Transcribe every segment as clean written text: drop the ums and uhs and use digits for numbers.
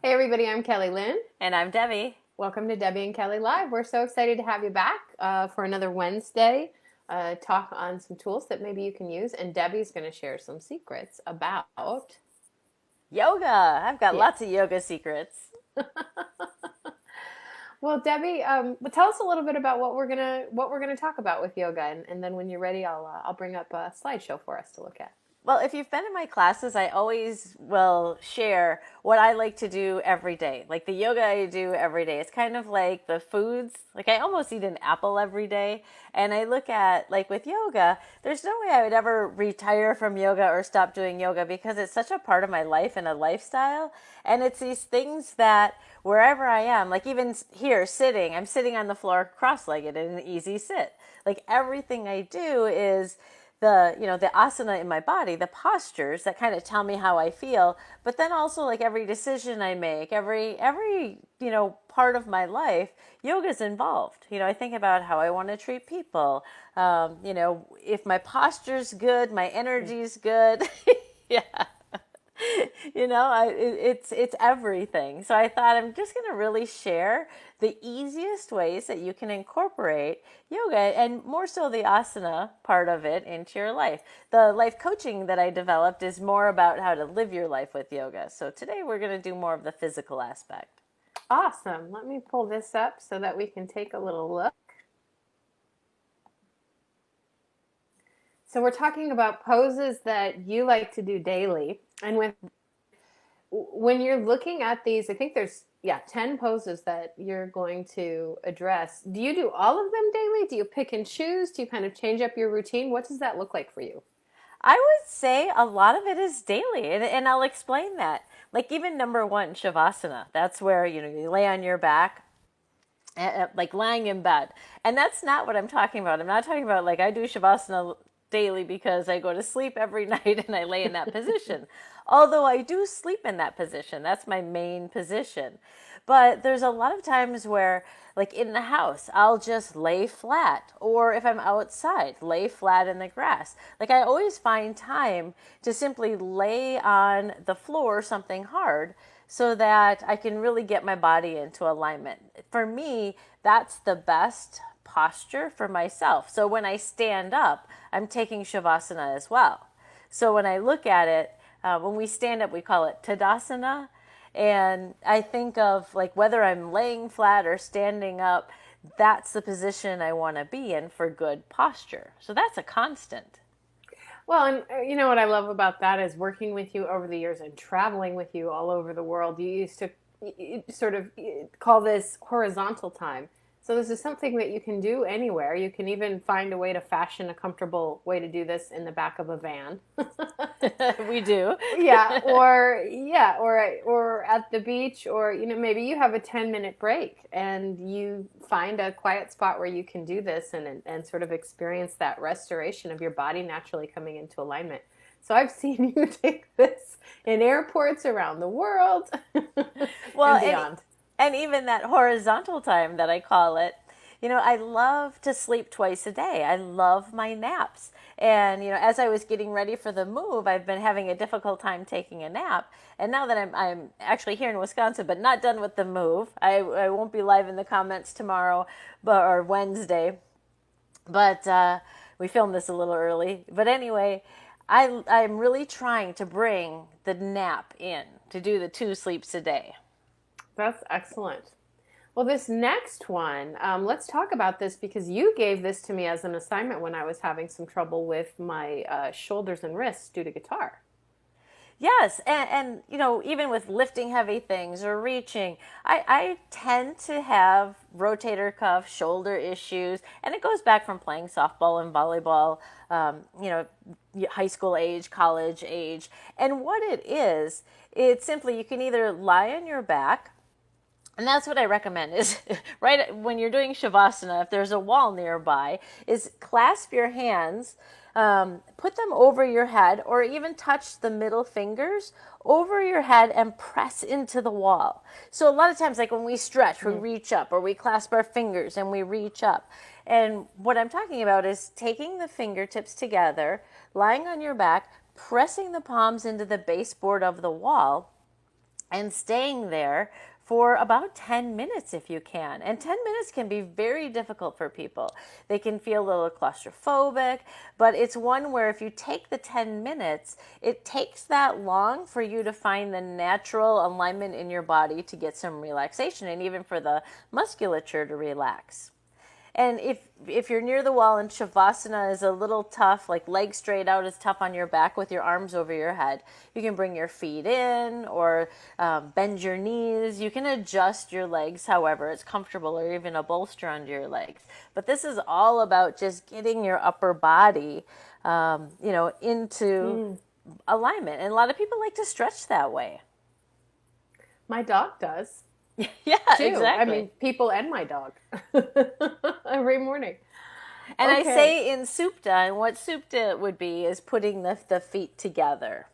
Hey everybody, I'm Kelly Lynn. And I'm Debbie. Welcome to Debbie and Kelly Live. We're so excited to have you back for another Wednesday talk on some tools that maybe you can use. And Debbie's going to share some secrets about, Yoga. I've got yeah. lots of yoga secrets. Well, Debbie, but tell us a little bit about what we're gonna talk about with yoga, and then when you're ready, I'll bring up a slideshow for us to look at. Well, if you've been in my classes, I always will share what I like to do every day. Like the yoga I do every day. It's kind of like the foods. Like I almost eat an apple every day. And I look at, like with yoga, there's no way I would ever retire from yoga or stop doing yoga because it's such a part of my life and a lifestyle. And it's these things that wherever I am, like even here sitting, I'm sitting on the floor cross-legged in an easy sit. Like everything I do is the asana in my body, the postures that kind of tell me how I feel, but then also like every decision I make, every part of my life, yoga's involved. I think about how I want to treat people. If my posture's good, my energy's good. Yeah. It's everything. So I thought I'm just going to really share the easiest ways that you can incorporate yoga and more so the asana part of it into your life. The life coaching that I developed is more about how to live your life with yoga. So today we're going to do more of the physical aspect. Awesome. Let me pull this up so that we can take a little look. So we're talking about poses that you like to do daily, and when you're looking at these, I think there's 10 poses that you're going to address. Do you do all of them daily? Do you pick and choose? Do you kind of change up your routine? What does that look like for you? I would say a lot of it is daily, and I'll explain that. Like even number one, Shavasana. That's where you lay on your back, like lying in bed. And that's not what I'm talking about. I'm not talking about like I do Shavasana daily because I go to sleep every night and I lay in that position. Although I do sleep in that position, that's my main position. But there's a lot of times where, like in the house, I'll just lay flat. Or if I'm outside, lay flat in the grass. Like I always find time to simply lay on the floor something hard so that I can really get my body into alignment. For me, that's the best posture for myself. So when I stand up, I'm taking Shavasana as well. So when I look at it, when we stand up, we call it Tadasana. And I think of like whether I'm laying flat or standing up, that's the position I want to be in for good posture. So that's a constant. Well, and you know what I love about that is working with you over the years and traveling with you all over the world. You used to sort of call this horizontal time. So this is something that you can do anywhere. You can even find a way to fashion a comfortable way to do this in the back of a van. We do. Or at the beach, or maybe you have a 10-minute break and you find a quiet spot where you can do this and sort of experience that restoration of your body naturally coming into alignment. So I've seen you take this in airports around the world Well, and and beyond. and even that horizontal time that I call it, I love to sleep twice a day. I love my naps. And as I was getting ready for the move, I've been having a difficult time taking a nap. And now that I'm actually here in Wisconsin, but not done with the move, I won't be live in the comments tomorrow, or Wednesday. But we filmed this a little early. But anyway, I'm really trying to bring the nap in to do the 2 sleeps a day. That's excellent. Well, this next one, let's talk about this because you gave this to me as an assignment when I was having some trouble with my shoulders and wrists due to guitar. Yes, and even with lifting heavy things or reaching, I tend to have rotator cuff, shoulder issues, and it goes back from playing softball and volleyball, high school age, college age. And what it is, it's simply you can either lie on your back, and that's what I recommend is right when you're doing Shavasana, if there's a wall nearby, is clasp your hands, put them over your head, or even touch the middle fingers over your head and press into the wall. So a lot of times, like when we stretch, we reach up, or we clasp our fingers and we reach up. And what I'm talking about is taking the fingertips together, lying on your back, pressing the palms into the baseboard of the wall, and staying there for about 10 minutes if you can. And 10 minutes can be very difficult for people. They can feel a little claustrophobic, but it's one where if you take the 10 minutes, it takes that long for you to find the natural alignment in your body to get some relaxation and even for the musculature to relax. And if you're near the wall and Shavasana is a little tough, like legs straight out is tough on your back with your arms over your head, you can bring your feet in or bend your knees. You can adjust your legs however it's comfortable or even a bolster under your legs. But this is all about just getting your upper body, into alignment. And a lot of people like to stretch that way. My dog does Yeah, too. I exactly. mean, people and my dog every morning. And I Okay. say in Supta, and what Supta would be is putting the feet together,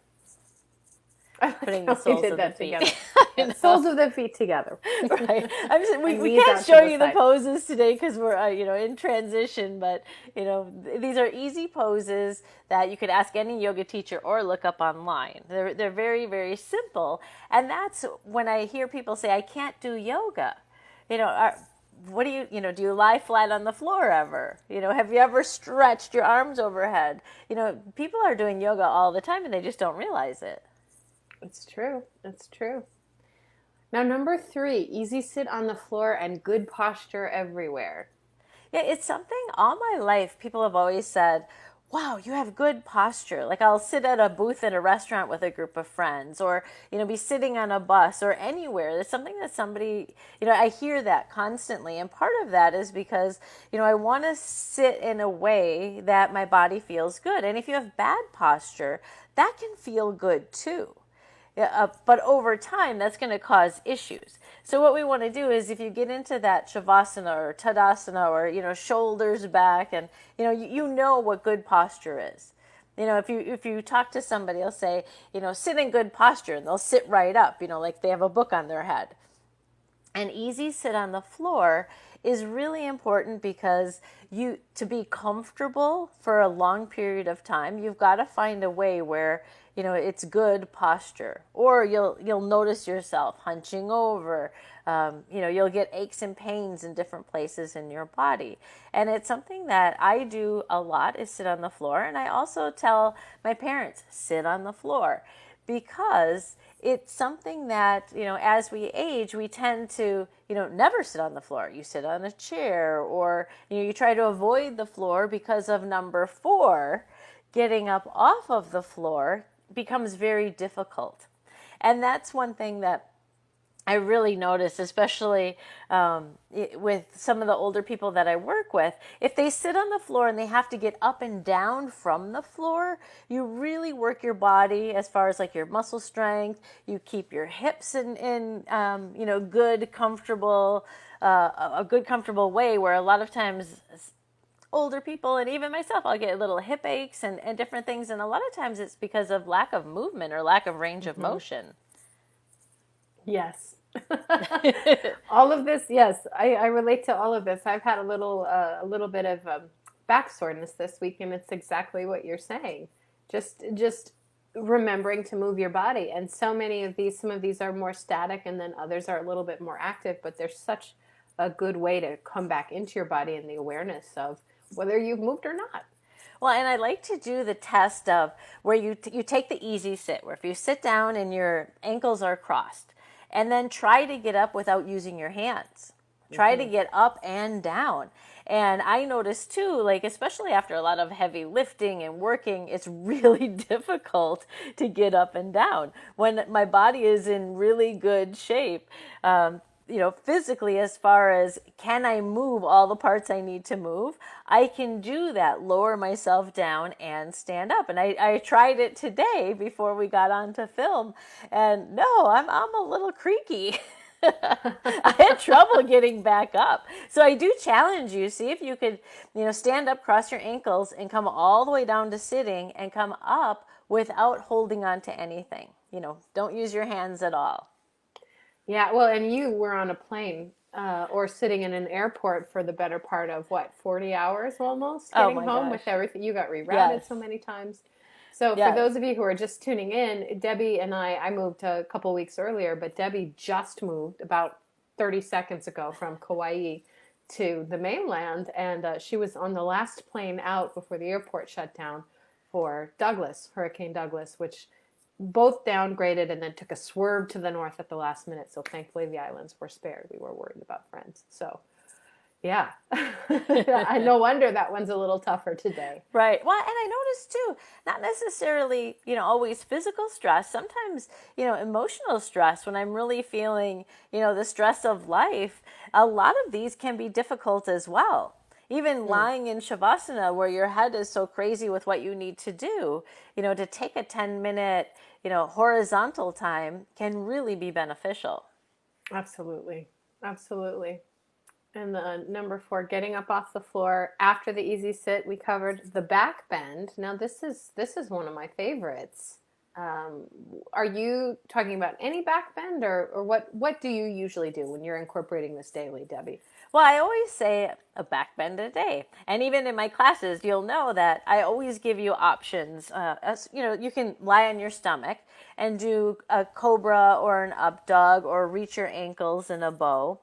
I like putting the how we soles did of the that feet. together. I Yeah, know, soles of the feet together. right? And We knees can't out to show the you the side. poses today because we're in transition, but these are easy poses that you could ask any yoga teacher or look up online. They're very very simple, and that's when I hear people say I can't do yoga. You know, are, what do you lie flat on the floor ever? Have you ever stretched your arms overhead? People are doing yoga all the time and they just don't realize it. It's true. It's true. Now, number three, easy sit on the floor and good posture everywhere. Yeah, it's something all my life people have always said, wow, you have good posture. Like I'll sit at a booth at a restaurant with a group of friends or, be sitting on a bus or anywhere. It's something that somebody, I hear that constantly. And part of that is because, I want to sit in a way that my body feels good. And if you have bad posture, that can feel good too. Yeah, but over time, that's going to cause issues. So what we want to do is, if you get into that shavasana or tadasana or shoulders back, and you know what good posture is. If you talk to somebody, they'll say, sit in good posture, and they'll sit right up, like they have a book on their head. An easy sit on the floor is really important because to be comfortable for a long period of time, you've got to find a way where it's good posture, or you'll notice yourself hunching over. You'll get aches and pains in different places in your body, and it's something that I do a lot is sit on the floor, and I also tell my parents sit on the floor because it's something that as we age we tend to never sit on the floor. You sit on a chair, or you try to avoid the floor because of number 4, getting up off of the floor becomes very difficult. And that's one thing that I really notice, especially with some of the older people that I work with, if they sit on the floor and they have to get up and down from the floor, you really work your body as far as like your muscle strength. You keep your hips in good, comfortable, a good, comfortable way. Where a lot of times older people and even myself, I'll get little hip aches and different things, and a lot of times it's because of lack of movement or lack of range of Mm-hmm. motion. Yes. All of this, yes, I relate to all of this. I've had a little bit of back soreness this week, and it's exactly what you're saying. Just remembering to move your body. And some of these are more static, and then others are a little bit more active. But there's such a good way to come back into your body and the awareness of whether you've moved or not. Well, and I like to do the test of where you take the easy sit, where if you sit down and your ankles are crossed, and then try to get up without using your hands. Try to Mm-hmm. get up and down. And I notice too, like especially after a lot of heavy lifting and working, it's really difficult to get up and down when my body is in really good shape. Physically, as far as can I move all the parts I need to move, I can do that, lower myself down and stand up. And I tried it today before we got on to film, and no, I'm a little creaky. I had trouble getting back up. So I do challenge you, see if you could, stand up, cross your ankles, and come all the way down to sitting and come up without holding on to anything. Don't use your hands at all. Yeah, well, and you were on a plane or sitting in an airport for the better part of what, 40 hours almost Oh getting my home gosh. with everything. You got rerouted Yes. so many times. So for Yeah. those of you who are just tuning in, Debbie and I moved a couple weeks earlier, but Debbie just moved about 30 seconds ago from Kauai to the mainland, and she was on the last plane out before the airport shut down for Douglas, Hurricane Douglas, which both downgraded and then took a swerve to the north at the last minute. So thankfully the islands were spared. We were worried about friends. So yeah, I no wonder that one's a little tougher today. Right. Well, and I noticed too, not necessarily, always physical stress, sometimes, emotional stress when I'm really feeling, the stress of life. A lot of these can be difficult as well. Even lying in Shavasana where your head is so crazy with what you need to do, to take a 10-minute, horizontal time can really be beneficial. Absolutely. Absolutely. And the number 4, getting up off the floor after the easy sit. We covered the back bend. Now this is one of my favorites. Um, are you talking about any back bend, or what do you usually do when you're incorporating this daily, Debbie? Well, I always say a back bend a day. And even in my classes, you'll know that I always give you options. You can lie on your stomach and do a cobra or an up dog or reach your ankles in a bow.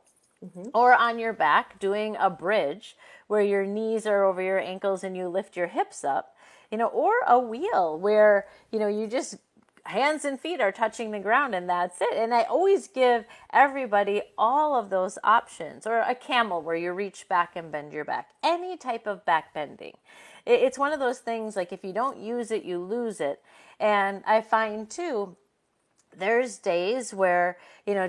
Or on your back, doing a bridge where your knees are over your ankles and you lift your hips up, or a wheel where, you just hands and feet are touching the ground and that's it. And I always give everybody all of those options, or a camel where you reach back and bend your back, any type of back bending. It's one of those things like if you don't use it, you lose it. And I find too, there's days where,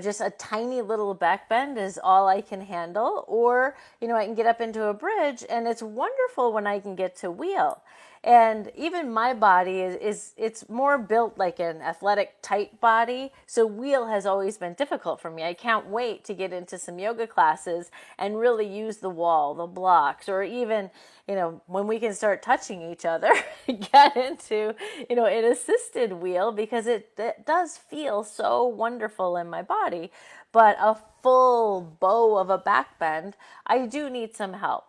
just a tiny little back bend is all I can handle, or, I can get up into a bridge, and it's wonderful when I can get to wheel. And even my body is it's more built like an athletic tight body. So wheel has always been difficult for me. I can't wait to get into some yoga classes and really use the wall, the blocks, or even, when we can start touching each other, get into, an assisted wheel, because it does feel so wonderful in my body. But a full bow of a back bend, I do need some help.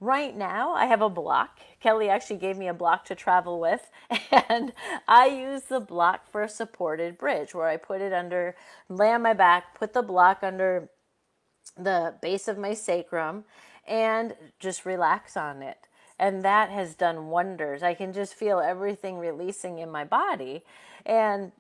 Right now, I have a block. Kelly actually gave me a block to travel with, and I use the block for a supported bridge where I put it under, lay on my back, put the block under the base of my sacrum, and just relax on it. And that has done wonders. I can just feel everything releasing in my body. And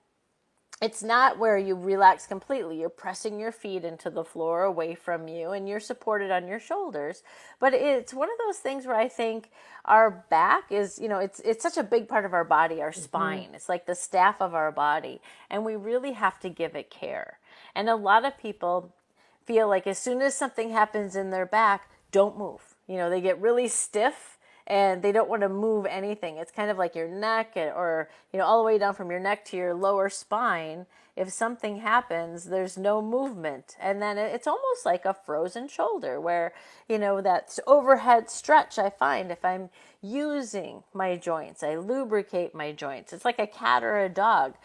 it's not where you relax completely. You're pressing your feet into the floor away from you and you're supported on your shoulders. But it's one of those things where I think our back is, it's such a big part of our body, our spine. It's like the staff of our body. And we really have to give it care. And a lot of people feel like as soon as something happens in their back, don't move. They get really stiff and they don't want to move anything. It's kind of like your neck, or, all the way down from your neck to your lower spine. If something happens, there's no movement. And then it's almost like a frozen shoulder where, that overhead stretch I find if I'm using my joints, I lubricate my joints. It's like a cat or a dog.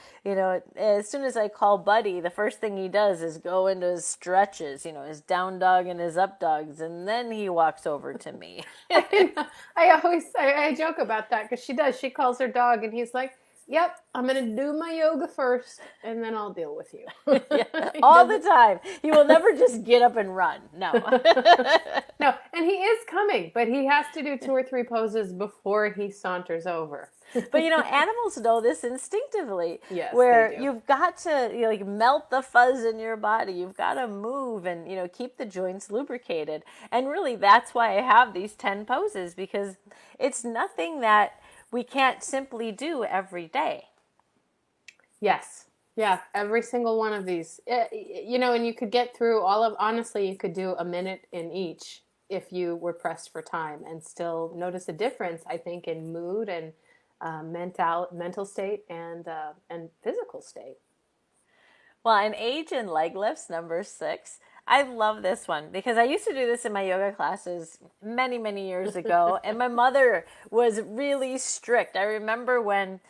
As soon as I call Buddy, the first thing he does is go into his stretches, his down dog and his up dogs, and then he walks over to me. I joke about that because she does. She calls her dog, and he's like, "Yep, I'm gonna do my yoga first, and then I'll deal with you." Yeah, all the time. He will never just get up and run. No. No, and he is coming, but he has to do 2 or 3 poses before he saunters over. But animals know this instinctively. Yes, where they do. you've got to melt the fuzz in your body. You've got to move and keep the joints lubricated. And really, that's why I have these 10 poses, because it's nothing that we can't simply do every day. Yes. Yeah, every single one of these. And you could get through honestly, you could do a minute in each if you were pressed for time and still notice a difference, I think, in mood and mental state and physical state. Well, and age and leg lifts, number 6. I love this one because I used to do this in my yoga classes many, many years ago. And my mother was really strict. I remember when,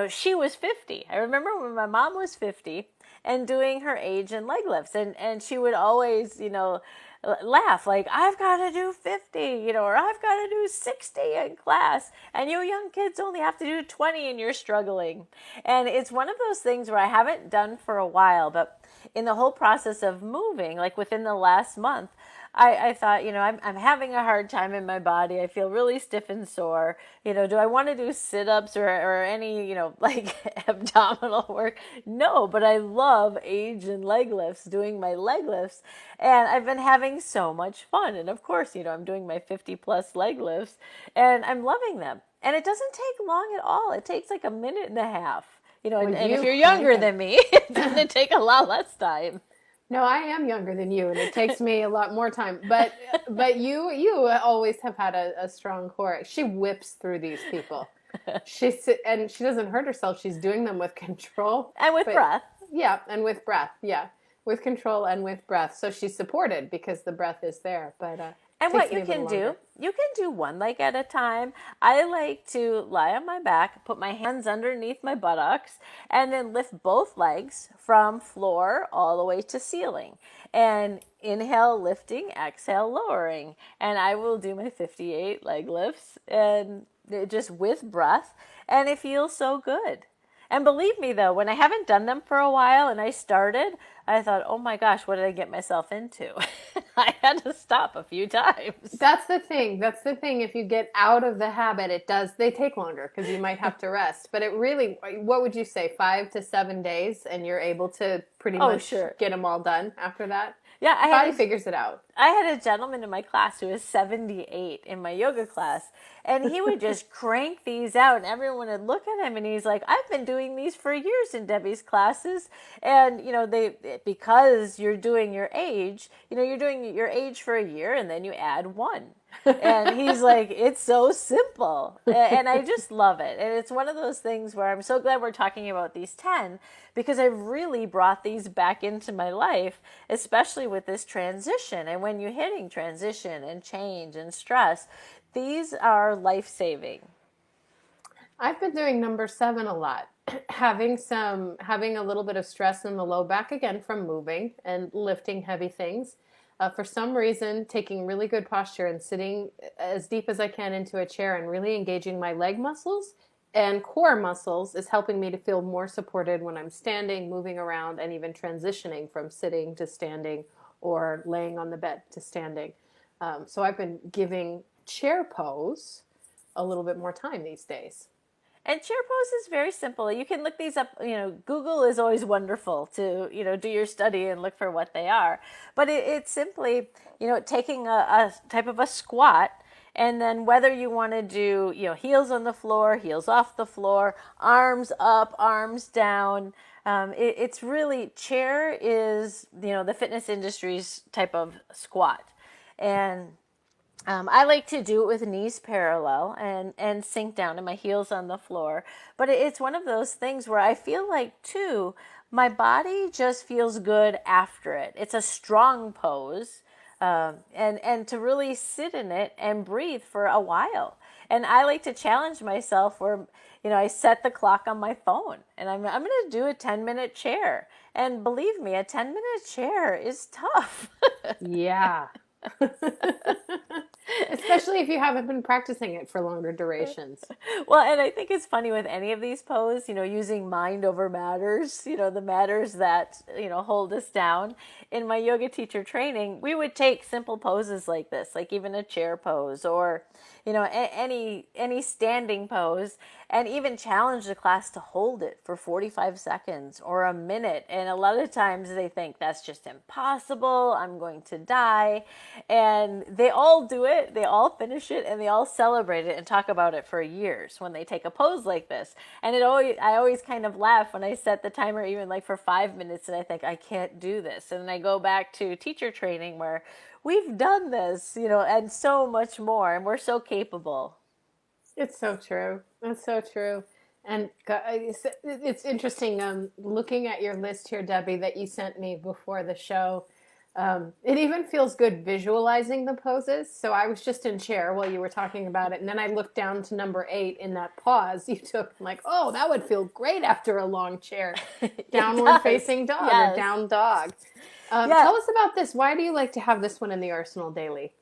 she was 50. I remember when my mom was 50 and doing her age and leg lifts. And she would always, laugh like, I've got to do 50, or I've got to do 60 in class. And you young kids only have to do 20 and you're struggling. And it's one of those things where I haven't done for a while, but in the whole process of moving, like within the last month, I thought, I'm having a hard time in my body. I feel really stiff and sore. Do I want to do sit-ups or any, like abdominal work? No, but I love age and leg lifts, doing my leg lifts. And I've been having so much fun. And of course, I'm doing my 50 plus leg lifts and I'm loving them. And it doesn't take long at all. It takes like a minute and a half. And if you're younger than me, it's going to take a lot less time. No, I am younger than you, and it takes me a lot more time. But you always have had a strong core. She whips through these people. And she doesn't hurt herself. She's doing them with control and with breath. Yeah, and with breath. Yeah, with control and with breath. So she's supported because the breath is there. But and what you can do one leg at a time. I like to lie on my back, put my hands underneath my buttocks, and then lift both legs from floor all the way to ceiling. And inhale, lifting, exhale, lowering. And I will do my 58 leg lifts and just with breath. And it feels so good. And believe me, though, when I haven't done them for a while and I started, I thought, oh my gosh, what did I get myself into? I had to stop a few times. That's the thing. That's the thing. If you get out of the habit, they take longer because you might have to rest. But it really, what would you say, 5 to 7 days and you're able to pretty much get them all done after that? Yeah, body figures it out. I had a gentleman in my class who was 78 in my yoga class, and he would just crank these out, and everyone would look at him, and he's like, "I've been doing these for years in Debbie's classes," and because you're doing your age, you're doing your age for a year, and then you add one. And he's like, it's so simple. And I just love it. And it's one of those things where I'm so glad we're talking about these 10 because I've really brought these back into my life, especially with this transition. And when you're hitting transition and change and stress, these are life-saving. I've been doing number 7 a lot. Having a little bit of stress in the low back again from moving and lifting heavy things. For some reason, taking really good posture and sitting as deep as I can into a chair and really engaging my leg muscles and core muscles is helping me to feel more supported when I'm standing, moving around, and even transitioning from sitting to standing or laying on the bed to standing. So I've been giving chair pose a little bit more time these days. And chair pose is very simple. You can look these up. Google is always wonderful to, do your study and look for what they are. But it's simply, taking a type of a squat. And then whether you want to do, heels on the floor, heels off the floor, arms up, arms down. It's really, chair is, the fitness industry's type of squat. And I like to do it with knees parallel and sink down and my heels on the floor. But it's one of those things where I feel like, too, my body just feels good after it. It's a strong pose. And to really sit in it and breathe for a while. And I like to challenge myself where, I set the clock on my phone and I'm going to do a 10-minute chair. And believe me, a 10-minute chair is tough. Yeah. Especially if you haven't been practicing it for longer durations. Well, and I think it's funny with any of these poses, using mind over matters, the matters that, hold us down. In my yoga teacher training, we would take simple poses like this, like even a chair pose or, any standing pose, and even challenge the class to hold it for 45 seconds or a minute. And a lot of times they think that's just impossible. I'm going to die. And they all do it. They all finish it and they all celebrate it and talk about it for years when they take a pose like this. And I always kind of laugh when I set the timer even like for 5 minutes and I think I can't do this. And then I go back to teacher training where we've done this, and so much more, and we're so capable. It's so true. It's so true. And it's interesting looking at your list here, Debbie, that you sent me before the show. It even feels good visualizing the poses. So I was just in chair while you were talking about it, and then I looked down to number 8 in that pause you took. I'm like, oh, that would feel great after a long chair. It Downward does. facing dog or Yes. down dog. Yeah. Tell us about this. Why do you like to have this one in the arsenal daily?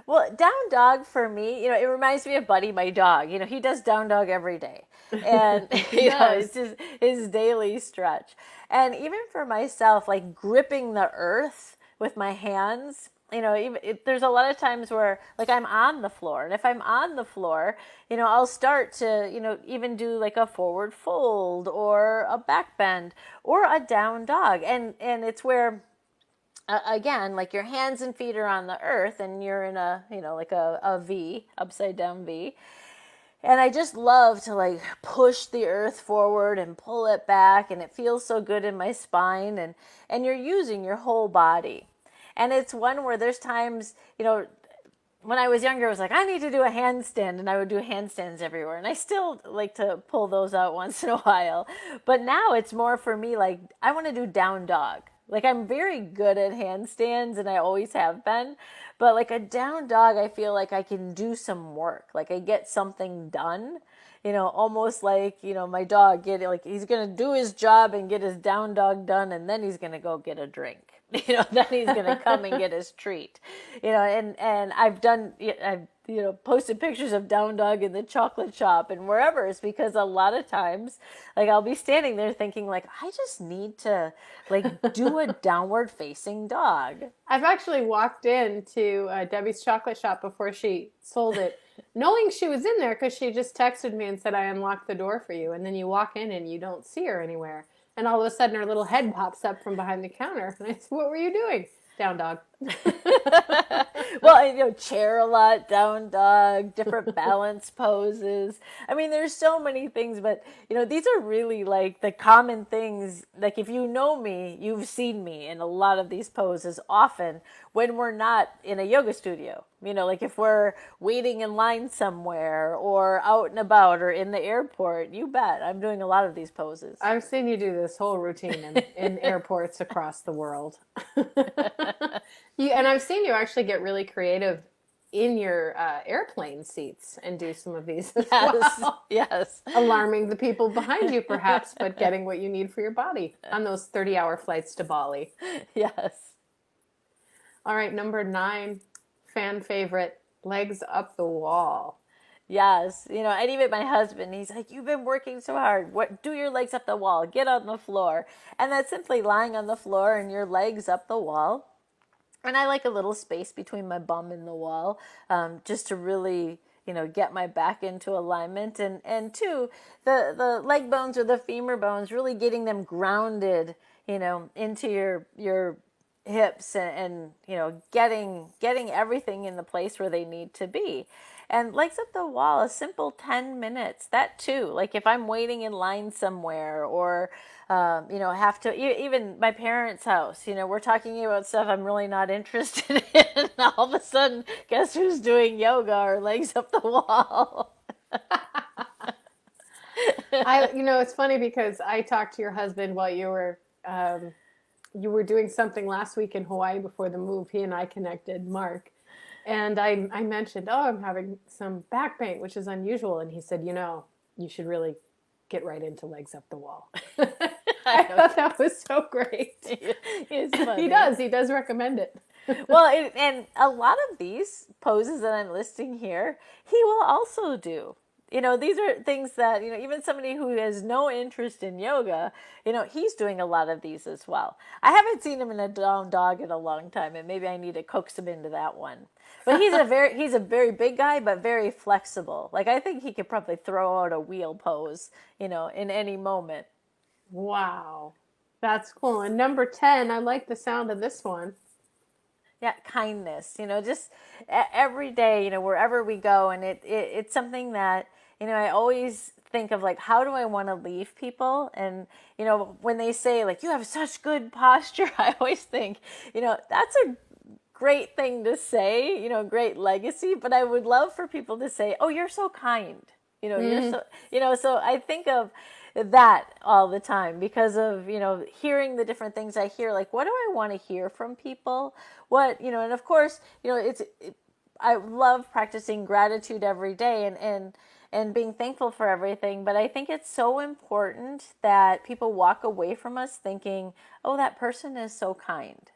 Well, down dog for me, it reminds me of Buddy, my dog. He does down dog every day. And, He does. it's just his daily stretch. And even for myself, like gripping the earth with my hands, there's a lot of times where like I'm on the floor. And if I'm on the floor, I'll start to, even do like a forward fold or a back bend or a down dog. And it's where, again, like your hands and feet are on the earth and you're in a, like a V, upside down V. And I just love to like push the earth forward and pull it back. And it feels so good in my spine. And you're using your whole body. And it's one where there's times, when I was younger, I was like, I need to do a handstand, and I would do handstands everywhere. And I still like to pull those out once in a while. But now it's more for me like, I want to do down dog. Like, I'm very good at handstands, and I always have been. But like a down dog, I feel like I can do some work. Like, I get something done. Almost like, my dog he's going to do his job and get his down dog done, and then he's going to go get a drink. Then he's going to come and get his treat. And I've posted pictures of down dog in the chocolate shop and wherever. It's because a lot of times, like, I'll be standing there thinking like, I just need to like do a downward facing dog. I've actually walked into Debbie's chocolate shop before she sold it, knowing she was in there because she just texted me and said, I unlocked the door for you. And then you walk in and you don't see her anywhere. And all of a sudden her little head pops up from behind the counter. And I said, what were you doing? Down dog. Well, chair a lot, down dog, different balance poses. I mean, there's so many things, but these are really like the common things. Like, if you know me, you've seen me in a lot of these poses often when we're not in a yoga studio. Like if we're waiting in line somewhere or out and about or in the airport, you bet I'm doing a lot of these poses. I've seen you do this whole routine in airports across the world. And I've seen you actually get really creative in your airplane seats and do some of these as Yes, well. yes. Alarming the people behind you, perhaps, but getting what you need for your body on those 30-hour flights to Bali. Yes. All right, number 9, fan favorite, legs up the wall. Yes, and even my husband, he's like, you've been working so hard. What? Do your legs up the wall. Get on the floor. And that's simply lying on the floor and your legs up the wall. And I like a little space between my bum and the wall, just to really, get my back into alignment. And two, the leg bones or the femur bones, really getting them grounded, into your hips and getting everything in the place where they need to be. And legs up the wall, a simple 10 minutes, that too. Like if I'm waiting in line somewhere or, have to, even my parents' house, we're talking about stuff I'm really not interested in. All of a sudden, guess who's doing yoga or legs up the wall? It's funny because I talked to your husband while you were doing something last week in Hawaii before the move. He and I connected, Mark. And I mentioned, oh, I'm having some back pain, which is unusual. And he said, you should really get right into legs up the wall. I thought that was so great. It's funny. He does recommend it. Well, and a lot of these poses that I'm listing here, he will also do. These are things that, even somebody who has no interest in yoga, he's doing a lot of these as well. I haven't seen him in a down dog in a long time, and maybe I need to coax him into that one. But he's a very big guy, but very flexible. Like, I think he could probably throw out a wheel pose, in any moment. Wow. That's cool. And number 10, I like the sound of this one. Yeah, kindness, just every day, wherever we go. And it's something that, I always think of like, how do I want to leave people? And, when they say like, you have such good posture, I always think, that's a great thing to say, great legacy, but I would love for people to say, oh, you're so kind. You're so, so I think of that all the time because of, hearing the different things I hear. Like, what do I want to hear from people? What, and of course, I love practicing gratitude every day and being thankful for everything. But I think it's so important that people walk away from us thinking, oh, that person is so kind.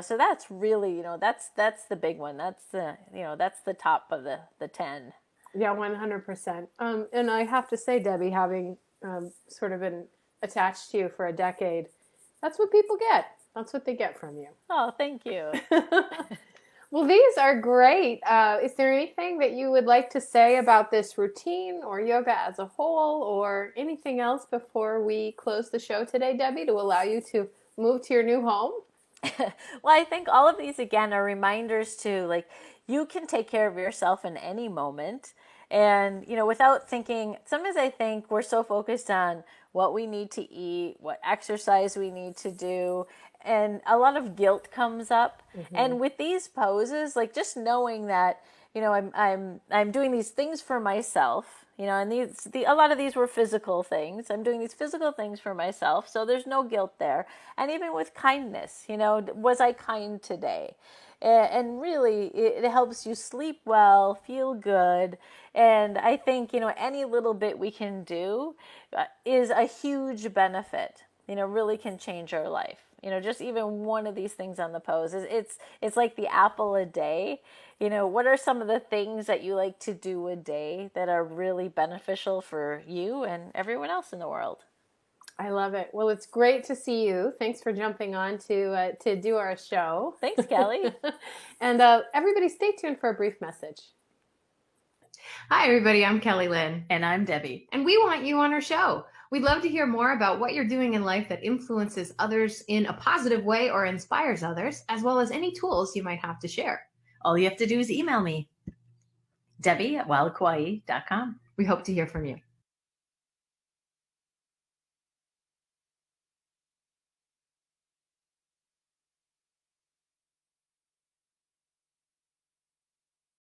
So that's really, that's the big one. That's the top of the 10. Yeah, 100%. And I have to say, Debbie, having sort of been attached to you for a decade, that's what people get. That's what they get from you. Oh, thank you. Well, these are great. Is there anything that you would like to say about this routine or yoga as a whole or anything else before we close the show today, Debbie, to allow you to move to your new home? Well, I think all of these, again, are reminders to, like, you can take care of yourself in any moment. And, without thinking, sometimes I think we're so focused on what we need to eat, what exercise we need to do, and a lot of guilt comes up. Mm-hmm. And with these poses, like, just knowing that, I'm doing these things for myself, and a lot of these were physical things. I'm doing these physical things for myself, so there's no guilt there. And even with kindness, was I kind today? And really, it helps you sleep well, feel good. And I think, any little bit we can do is a huge benefit, really can change our life. Just even one of these things on the pose it's like the apple a day. What are some of the things that you like to do a day that are really beneficial for you and everyone else in the world? I love it. Well, it's great to see you. Thanks for jumping on to do our show. Thanks, Kelly. And everybody stay tuned for a brief message. Hi, everybody. I'm Kelly Lynn. And I'm Debbie. And we want you on our show. We'd love to hear more about what you're doing in life that influences others in a positive way or inspires others, as well as any tools you might have to share. All you have to do is email me, Debbie@wildkauai.com. We hope to hear from you.